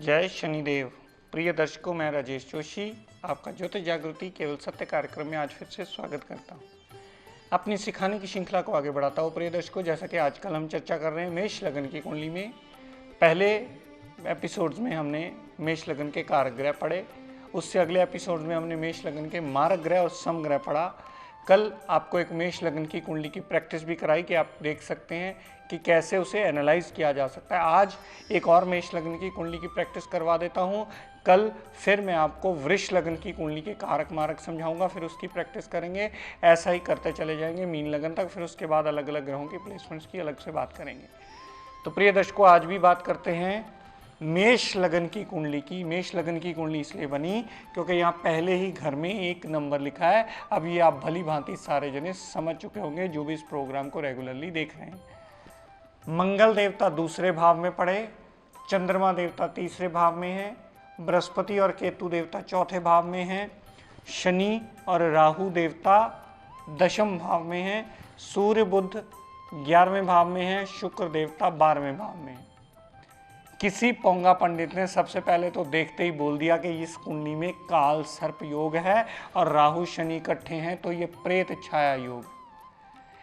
जय शनिदेव। प्रिय दर्शकों, मैं राजेश जोशी आपका ज्योतिष जागृति केवल सत्य कार्यक्रम में आज फिर से स्वागत करता हूं। अपनी सिखाने की श्रृंखला को आगे बढ़ाता हूं। प्रिय दर्शकों, जैसा कि आजकल हम चर्चा कर रहे हैं मेष लगन की कुंडली में। पहले एपिसोड्स में हमने मेष लगन के कारक ग्रह पढ़े, उससे अगले एपिसोड में हमने मेष लगन के मारक ग्रह और समग्रह पढ़ा। कल आपको एक मेष लगन की कुंडली की प्रैक्टिस भी कराई कि आप देख सकते हैं कि कैसे उसे एनालाइज किया जा सकता है। आज एक और मेष लगन की कुंडली की प्रैक्टिस करवा देता हूं। कल फिर मैं आपको वृष लगन की कुंडली के कारक मारक समझाऊंगा, फिर उसकी प्रैक्टिस करेंगे। ऐसा ही करते चले जाएंगे मीन लगन तक, फिर उसके बाद अलग अलग ग्रहों की प्लेसमेंट्स की अलग से बात करेंगे। तो प्रिय दर्शकों, आज भी बात करते हैं मेष लगन की कुंडली की। मेष लगन की कुंडली इसलिए बनी क्योंकि यहाँ पहले ही घर में एक नंबर लिखा है। अब ये आप भली भांति सारे जने समझ चुके होंगे जो भी इस प्रोग्राम को रेगुलरली देख रहे हैं। मंगल देवता दूसरे भाव में पड़े, चंद्रमा देवता तीसरे भाव में है, बृहस्पति और केतु देवता चौथे भाव में है, शनि और राहु देवता दशम भाव में है, सूर्य बुध 11वें भाव में है, शुक्र देवता 12वें भाव में है। किसी पोंगा पंडित ने सबसे पहले तो देखते ही बोल दिया कि इस कुंडली में काल सर्प योग है और राहु शनि इकट्ठे हैं, तो ये प्रेत छाया योग।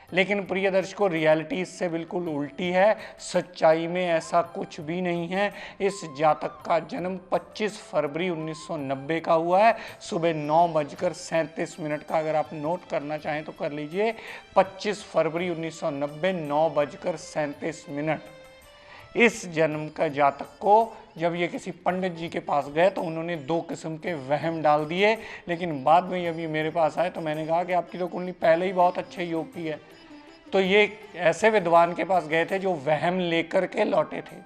लेकिन प्रिय दर्शकों, रियलिटी इससे बिल्कुल उल्टी है। सच्चाई में ऐसा कुछ भी नहीं है। इस जातक का जन्म 25 फरवरी 1990 का हुआ है, सुबह 9:37 का। अगर आप नोट करना चाहें तो कर लीजिए, 25 फरवरी 1990 9:37। इस जन्म का जातक को जब ये किसी पंडित जी के पास गए तो उन्होंने 2 किस्म के वहम डाल दिए। लेकिन बाद में जब ये मेरे पास आए तो मैंने कहा कि आपकी तो कुंडली पहले ही बहुत अच्छे योग की है। तो ये ऐसे विद्वान के पास गए थे जो वहम लेकर के लौटे थे।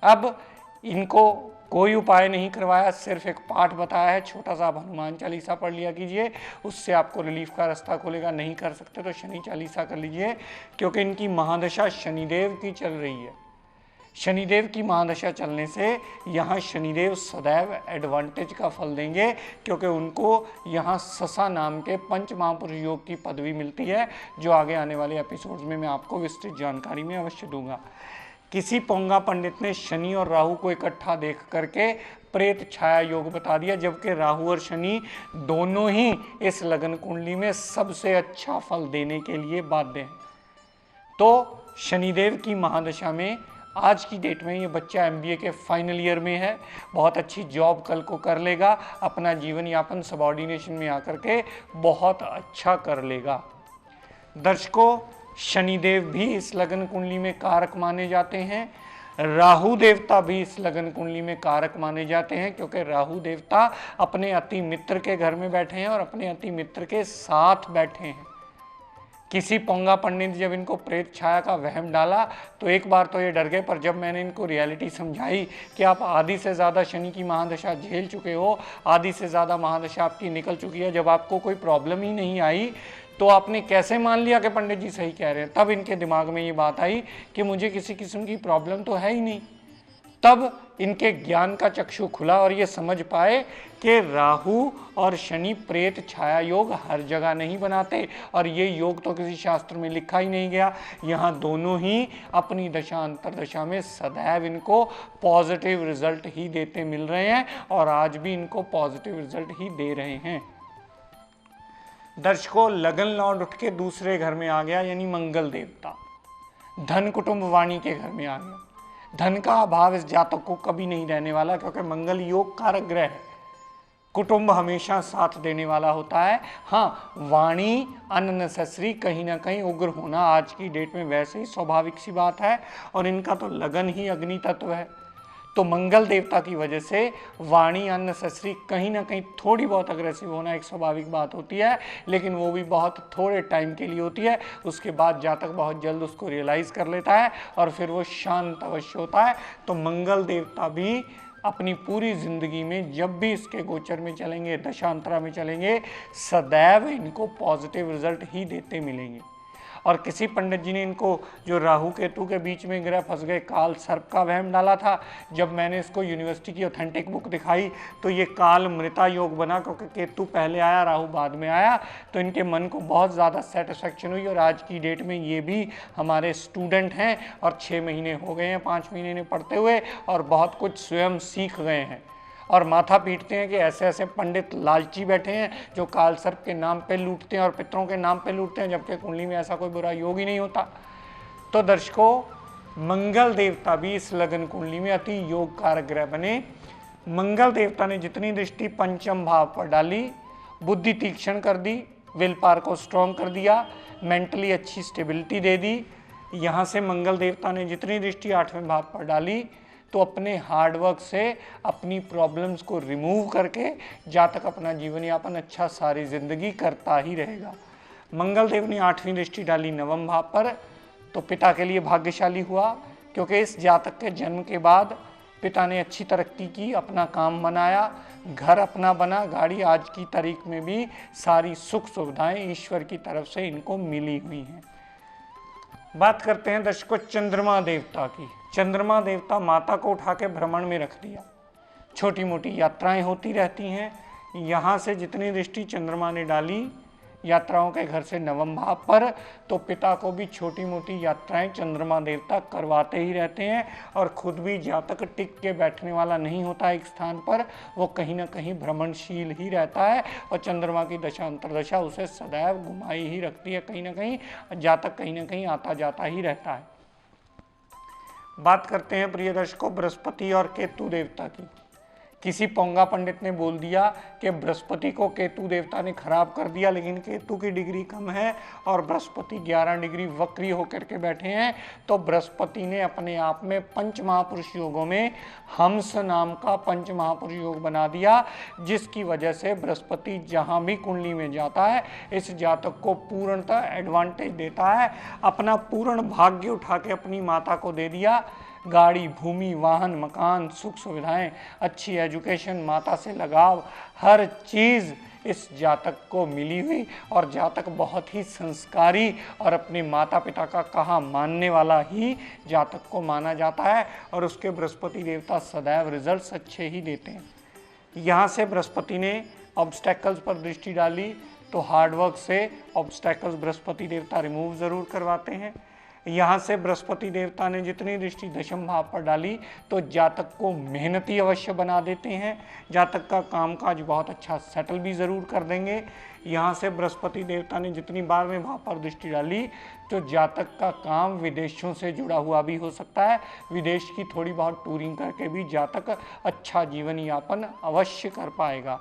अब इनको कोई उपाय नहीं करवाया, सिर्फ एक पाठ बताया है, छोटा सा आप हनुमान चालीसा पढ़ लिया कीजिए, उससे आपको रिलीफ का रास्ता खुलेगा। नहीं कर सकते तो शनि चालीसा कर लीजिए, क्योंकि इनकी महादशा शनिदेव की चल रही है। शनिदेव की महादशा चलने से यहाँ शनिदेव सदैव एडवांटेज का फल देंगे, क्योंकि उनको यहाँ ससा नाम के पंच महापुरुष योग की पदवी मिलती है, जो आगे आने वाले एपिसोड्स में मैं आपको विस्तृत जानकारी में अवश्य दूंगा। किसी पोंगा पंडित ने शनि और राहु को इकट्ठा देख करके प्रेत छाया योग बता दिया, जबकि राहु और शनि दोनों ही इस लगन कुंडली में सबसे अच्छा फल देने के लिए बाध्य हैं। तो शनिदेव की महादशा में आज की डेट में ये बच्चा MBA के फाइनल ईयर में है, बहुत अच्छी जॉब कल को कर लेगा, अपना जीवन यापन सबऑर्डिनेशन में आकर के बहुत अच्छा कर लेगा। दर्शकों, शनिदेव भी इस लगन कुंडली में कारक माने जाते हैं, राहु देवता भी इस लगन कुंडली में कारक माने जाते हैं, क्योंकि राहु देवता अपने अति मित्र के घर में बैठे हैं और अपने अति मित्र के साथ बैठे हैं। किसी पोंगा पंडित जब इनको प्रेत छाया का वहम डाला तो एक बार तो ये डर गए, पर जब मैंने इनको रियलिटी समझाई कि आप आधी से ज़्यादा शनि की महादशा झेल चुके हो, आधी से ज़्यादा महादशा आपकी निकल चुकी है, जब आपको कोई प्रॉब्लम ही नहीं आई तो आपने कैसे मान लिया कि पंडित जी सही कह रहे हैं। तब इनके दिमाग में ये बात आई कि मुझे किसी किस्म की प्रॉब्लम तो है ही नहीं। तब इनके ज्ञान का चक्षु खुला और ये समझ पाए कि राहु और शनि प्रेत छाया योग हर जगह नहीं बनाते, और ये योग तो किसी शास्त्र में लिखा ही नहीं गया। यहाँ दोनों ही अपनी दशा अंतरदशा में सदैव इनको पॉजिटिव रिजल्ट ही देते मिल रहे हैं, और आज भी इनको पॉजिटिव रिजल्ट ही दे रहे हैं। दर्शकों, लगन लॉर्ड उठ के दूसरे घर में आ गया, यानी मंगल देवता धन कुटुंब वाणी के घर में आ गया। धन का अभाव इस जातक को कभी नहीं रहने वाला, क्योंकि मंगल योग कारक ग्रह है। कुटुंब हमेशा साथ देने वाला होता है। हाँ, वाणी अननेसेसरी कहीं ना कहीं उग्र होना आज की डेट में वैसे ही स्वाभाविक सी बात है, और इनका तो लगन ही अग्नि तत्व है। तो मंगल देवता की वजह से वाणी अननेसेसरी कहीं ना कहीं थोड़ी बहुत अग्रेसिव होना एक स्वाभाविक बात होती है, लेकिन वो भी बहुत थोड़े टाइम के लिए होती है। उसके बाद जातक बहुत जल्द उसको रियलाइज़ कर लेता है और फिर वो शांत अवश्य होता है। तो मंगल देवता भी अपनी पूरी जिंदगी में जब भी इसके गोचर में चलेंगे, दशांतरा में चलेंगे, सदैव इनको पॉजिटिव रिजल्ट ही देते मिलेंगे। और किसी पंडित जी ने इनको जो राहु केतु के बीच में ग्रह फंस गए काल सर्प का वहम डाला था। जब मैंने इसको यूनिवर्सिटी की ऑथेंटिक बुक दिखाई तो ये काल मृता योग बना, क्योंकि केतु पहले आया राहु बाद में आया। तो इनके मन को बहुत ज़्यादा सेटिस्फेक्शन हुई और आज की डेट में ये भी हमारे स्टूडेंट हैं और 6 महीने हो गए हैं 5 महीने ने पढ़ते हुए और बहुत कुछ स्वयं सीख गए हैं। और माथा पीटते हैं कि ऐसे ऐसे पंडित लालची बैठे हैं जो काल सर्प के नाम पे लूटते हैं और पितरों के नाम पे लूटते हैं, जबकि कुंडली में ऐसा कोई बुरा योग ही नहीं होता। तो दर्शकों, मंगल देवता भी इस लगन कुंडली में अति योग कारक ग्रह बने। मंगल देवता ने जितनी दृष्टि पंचम भाव पर डाली, बुद्धि तीक्ष्ण कर दी, विल पावर को स्ट्रॉन्ग कर दिया, मेंटली अच्छी स्टेबिलिटी दे दी। यहाँ से मंगल देवता ने जितनी दृष्टि 8वें भाव पर डाली तो अपने हार्डवर्क से अपनी प्रॉब्लम्स को रिमूव करके जातक अपना जीवन यापन अच्छा सारी जिंदगी करता ही रहेगा। मंगल देव ने 8वीं दृष्टि डाली 9वें भाव पर, तो पिता के लिए भाग्यशाली हुआ, क्योंकि इस जातक के जन्म के बाद पिता ने अच्छी तरक्की की, अपना काम बनाया, घर अपना बना, गाड़ी, आज की तारीख में भी सारी सुख सुविधाएं ईश्वर की तरफ से इनको मिली हुई हैं। बात करते हैं दर्शकों चंद्रमा देवता की। चंद्रमा देवता माता को उठा के भ्रमण में रख दिया, छोटी मोटी यात्राएं होती रहती हैं। यहाँ से जितनी दृष्टि चंद्रमा ने डाली यात्राओं के घर से 9वें भाव पर, तो पिता को भी छोटी मोटी यात्राएं चंद्रमा देवता करवाते ही रहते हैं और खुद भी जातक टिक के बैठने वाला नहीं होता एक स्थान पर, वो कहीं ना कहीं भ्रमणशील ही रहता है और चंद्रमा की दशा अंतरदशा उसे सदैव घुमाई ही रखती है, कहीं ना कहीं जातक कहीं ना कहीं आता जाता ही रहता है। बात करते हैं प्रिय दर्शकों बृहस्पति और केतु देवता की। किसी पोंगा पंडित ने बोल दिया कि बृहस्पति को केतु देवता ने खराब कर दिया, लेकिन केतु की डिग्री कम है और बृहस्पति 11 डिग्री वक्री होकर के बैठे हैं। तो बृहस्पति ने अपने आप में पंच महापुरुष योगों में हंस नाम का पंच महापुरुष योग बना दिया, जिसकी वजह से बृहस्पति जहां भी कुंडली में जाता है इस जातक को पूर्णतः एडवांटेज देता है। अपना पूर्ण भाग्य उठा के अपनी माता को दे दिया, गाड़ी, भूमि, वाहन, मकान, सुख सुविधाएं, अच्छी एजुकेशन, माता से लगाव, हर चीज़ इस जातक को मिली हुई और जातक बहुत ही संस्कारी और अपने माता पिता का कहा मानने वाला ही जातक को माना जाता है और उसके बृहस्पति देवता सदैव रिजल्ट्स अच्छे ही देते हैं। यहाँ से बृहस्पति ने ऑब्स्टेकल्स पर दृष्टि डाली तो हार्डवर्क से ऑब्स्टेकल्स बृहस्पति देवता रिमूव ज़रूर करवाते हैं। यहाँ से बृहस्पति देवता ने जितनी दृष्टि 10वें भाव पर डाली तो जातक को मेहनती अवश्य बना देते हैं, जातक का कामकाज बहुत अच्छा सेटल भी ज़रूर कर देंगे। यहाँ से बृहस्पति देवता ने जितनी 12वें भाव पर दृष्टि डाली तो जातक का काम विदेशों से जुड़ा हुआ भी हो सकता है, विदेश की थोड़ी बहुत टूरिंग करके भी जातक अच्छा जीवन यापन अवश्य कर पाएगा।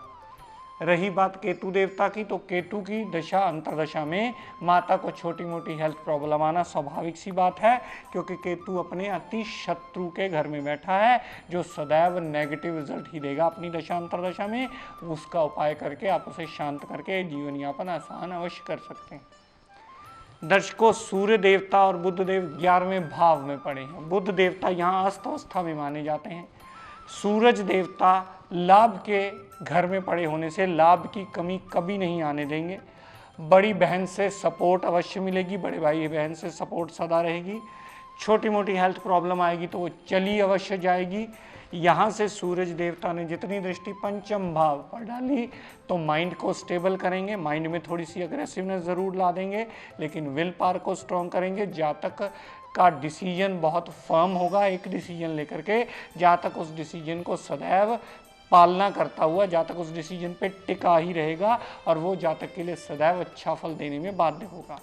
रही बात केतु देवता की, तो केतु की दशा अंतरदशा में माता को छोटी मोटी हेल्थ प्रॉब्लम आना स्वाभाविक सी बात है, क्योंकि केतु अपने अति शत्रु के घर में बैठा है जो सदैव नेगेटिव रिजल्ट ही देगा अपनी दशा अंतरदशा में। उसका उपाय करके आप उसे शांत करके जीवन यापन आसान अवश्य कर सकते हैं। दर्शकों, सूर्य देवता और बुध देव 11वें भाव में पड़े हैं। बुध देवता यहाँ अस्त अवस्था में माने जाते हैं। सूरज देवता लाभ के घर में पड़े होने से लाभ की कमी कभी नहीं आने देंगे। बड़ी बहन से सपोर्ट अवश्य मिलेगी, बड़े भाई बहन से सपोर्ट सदा रहेगी। छोटी मोटी हेल्थ प्रॉब्लम आएगी तो वो चली अवश्य जाएगी। यहाँ से सूरज देवता ने जितनी दृष्टि पंचम भाव पर डाली तो माइंड को स्टेबल करेंगे, माइंड में थोड़ी सी अग्रेसिवनेस ज़रूर ला देंगे, लेकिन विल पावर को स्ट्रॉन्ग करेंगे। जातक का डिसीजन बहुत फर्म होगा, एक डिसीजन लेकर के जातक उस डिसीजन को सदैव पालना करता हुआ जातक उस डिसीजन पे टिका ही रहेगा और वो जातक के लिए सदैव अच्छा फल देने में बाध्य होगा।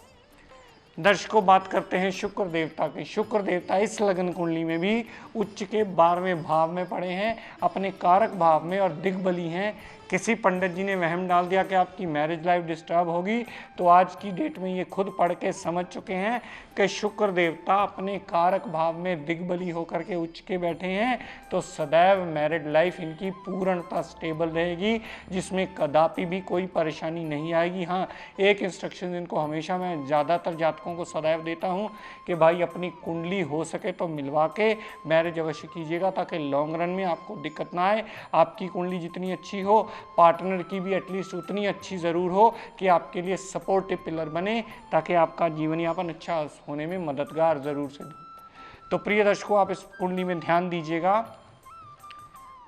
दर्शकों, बात करते हैं शुक्र देवता की। शुक्र देवता इस लगन कुंडली में भी उच्च के 12वें भाव में पड़े हैं, अपने कारक भाव में और दिग्बली हैं। किसी पंडित जी ने वहम डाल दिया कि आपकी मैरिज लाइफ डिस्टर्ब होगी, तो आज की डेट में ये खुद पढ़ के समझ चुके हैं कि शुक्र देवता अपने कारक भाव में दिग्बली होकर के उच्च के बैठे हैं, तो सदैव मैरिड लाइफ इनकी पूर्णतः स्टेबल रहेगी, जिसमें कदापि भी कोई परेशानी नहीं आएगी। हाँ, एक इंस्ट्रक्शन इनको हमेशा मैं ज़्यादातर जातकों को सदैव देता हूँ कि भाई अपनी कुंडली हो सके तो मिलवा के मैरिज अवश्य कीजिएगा, ताकि लॉन्ग रन में आपको दिक्कत ना आए। आपकी कुंडली जितनी अच्छी हो पार्टनर की भी एटलीस्ट उतनी अच्छी ज़रूर हो कि आपके लिए सपोर्टिव पिलर बने, ताकि आपका जीवन यापन अच्छा होने में मददगार ज़रूर सिद्ध हो। तो प्रिय दर्शकों, आप इस कुंडली में ध्यान दीजिएगा,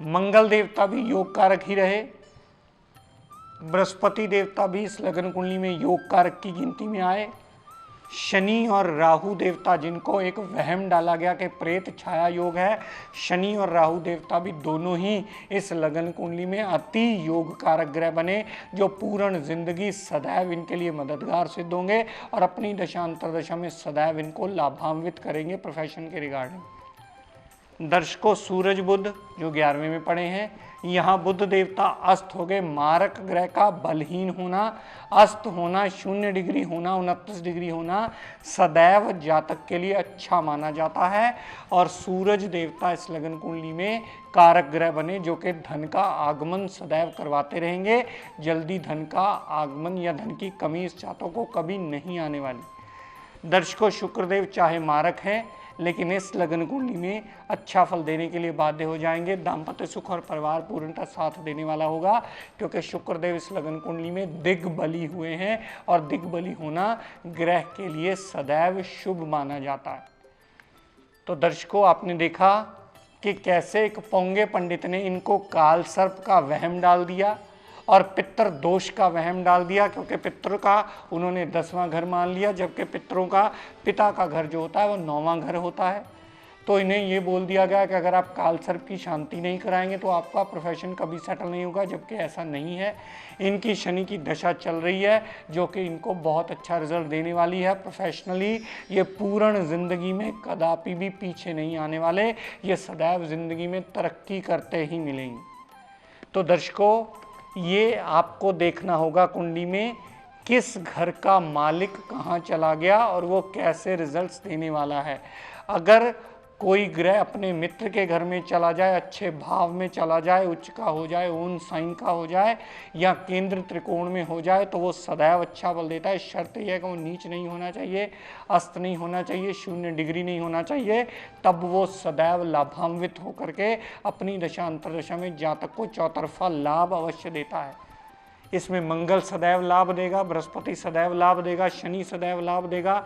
मंगल देवता भी योग कारक ही रहे, बृहस्पति देवता भी इस लगन कुंडली में योग कारक की गिनती में आए, शनि और राहु देवता जिनको एक वहम डाला गया कि प्रेत छाया योग है, शनि और राहु देवता भी दोनों ही इस लगन कुंडली में अति योग कारक ग्रह बने, जो पूर्ण जिंदगी सदैव इनके लिए मददगार सिद्ध होंगे और अपनी दशांतर दशा में सदैव इनको लाभान्वित करेंगे प्रोफेशन के रिगार्डिंग। दर्शकों, सूरज बुध जो 11वें में पड़े हैं, यहाँ बुध देवता अस्त हो गए। मारक ग्रह का बलहीन होना, अस्त होना, 0 डिग्री होना, 29 डिग्री होना सदैव जातक के लिए अच्छा माना जाता है। और सूरज देवता इस लगन कुंडली में कारक ग्रह बने, जो कि धन का आगमन सदैव करवाते रहेंगे। जल्दी धन का आगमन या धन की कमी इस जातकों को कभी नहीं आने वाली। दर्शकों, शुक्रदेव चाहे मारक है, लेकिन इस लगन कुंडली में अच्छा फल देने के लिए बाध्य हो जाएंगे। दाम्पत्य सुख और परिवार पूर्णतः साथ देने वाला होगा, क्योंकि शुक्रदेव इस लगन कुंडली में दिग्बली हुए हैं और दिग्बली होना ग्रह के लिए सदैव शुभ माना जाता है। तो दर्शकों, आपने देखा कि कैसे एक पोंगे पंडित ने इनको काल सर्प का वहम डाल दिया और पितृ दोष का वहम डाल दिया, क्योंकि पितृ का उन्होंने 10वां घर मान लिया, जबकि पितरों का पिता का घर जो होता है वो 9वां घर होता है। तो इन्हें ये बोल दिया गया कि अगर आप काल सर्प की शांति नहीं कराएंगे तो आपका प्रोफेशन कभी सेटल नहीं होगा, जबकि ऐसा नहीं है। इनकी शनि की दशा चल रही है, जो कि इनको बहुत अच्छा रिजल्ट देने वाली है। प्रोफेशनली ये पूर्ण जिंदगी में कदापि भी पीछे नहीं आने वाले, ये सदैव जिंदगी में तरक्की करते ही मिलेंगे। तो दर्शकों, ये आपको देखना होगा कुंडली में किस घर का मालिक कहाँ चला गया और वो कैसे रिजल्ट्स देने वाला है। अगर कोई ग्रह अपने मित्र के घर में चला जाए, अच्छे भाव में चला जाए, उच्च का हो जाए, ऊन साइन का हो जाए या केंद्र त्रिकोण में हो जाए, तो वो सदैव अच्छा बल देता है। शर्त यह है कि वो नीच नहीं होना चाहिए, अस्त नहीं होना चाहिए, 0 डिग्री नहीं होना चाहिए, तब वो सदैव लाभान्वित होकर के अपनी दशा अंतरदशा में जातक को चौतरफा लाभ अवश्य देता है। इसमें मंगल सदैव लाभ देगा, बृहस्पति सदैव लाभ देगा, शनि सदैव लाभ देगा,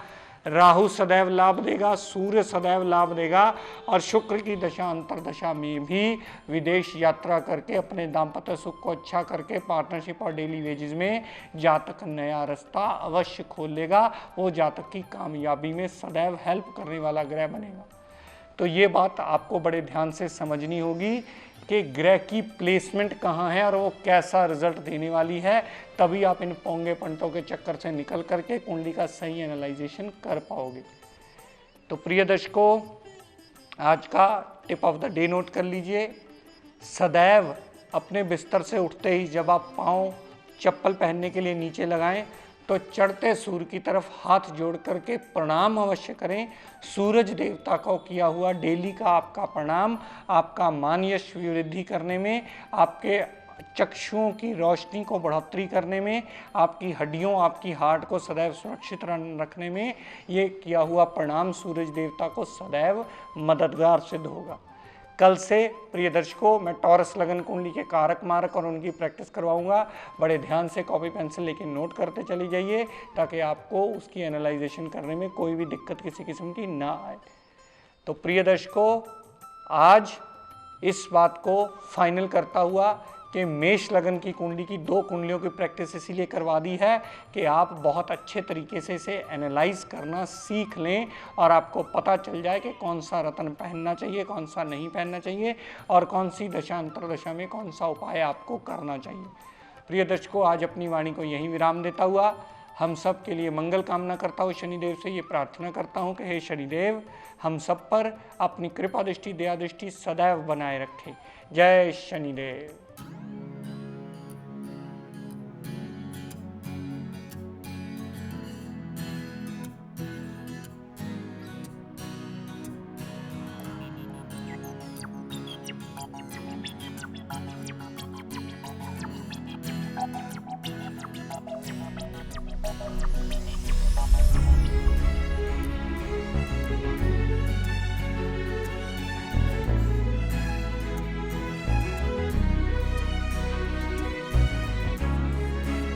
राहु सदैव लाभ देगा, सूर्य सदैव लाभ देगा और शुक्र की दशा अंतरदशा में भी विदेश यात्रा करके अपने दाम्पत्य सुख को अच्छा करके पार्टनरशिप और डेली वेजेस में जातक नया रास्ता अवश्य खोल लेगा। वो जातक की कामयाबी में सदैव हेल्प करने वाला ग्रह बनेगा। तो ये बात आपको बड़े ध्यान से समझनी होगी कि ग्रह की प्लेसमेंट कहाँ है और वो कैसा रिजल्ट देने वाली है, तभी आप इन पोंगे पंटों के चक्कर से निकल करके कुंडली का सही एनालाइजेशन कर पाओगे। तो प्रिय दर्शकों, आज का tip of the day note कर लीजिए। सदैव अपने बिस्तर से उठते ही जब आप पाँव चप्पल पहनने के लिए नीचे लगाएं, तो चढ़ते सूर्य की तरफ हाथ जोड़ करके प्रणाम अवश्य करें। सूरज देवता को किया हुआ डेली का आपका प्रणाम आपका मान यश वृद्धि करने में, आपके चक्षुओं की रोशनी को बढ़ोतरी करने में, आपकी हड्डियों, आपकी हार्ट को सदैव सुरक्षित रखने में ये किया हुआ प्रणाम सूरज देवता को सदैव मददगार सिद्ध होगा। कल से प्रिय दर्शकों, मैं टॉरस लगन कुंडली के कारक मारक और उनकी प्रैक्टिस करवाऊंगा। बड़े ध्यान से कॉपी पेंसिल लेके नोट करते चली जाइए, ताकि आपको उसकी एनालाइजेशन करने में कोई भी दिक्कत किसी किस्म की ना आए। तो प्रिय दर्शकों, आज इस बात को फाइनल करता हुआ कि मेष लगन की कुंडली की 2 कुंडलियों की प्रैक्टिस इसीलिए करवा दी है कि आप बहुत अच्छे तरीके से इसे एनालाइज करना सीख लें और आपको पता चल जाए कि कौन सा रत्न पहनना चाहिए, कौन सा नहीं पहनना चाहिए और कौन सी दशा अंतरदशा में कौन सा उपाय आपको करना चाहिए। प्रिय दर्शकों, आज अपनी वाणी को यहीं विराम देता हुआ हम सब के लिए मंगल कामना करता हूँ। शनिदेव से ये प्रार्थना करता हूँ कि हे शनिदेव, हम सब पर अपनी कृपा दृष्टि, दया दृष्टि सदैव बनाए रखें। जय शनिदेव।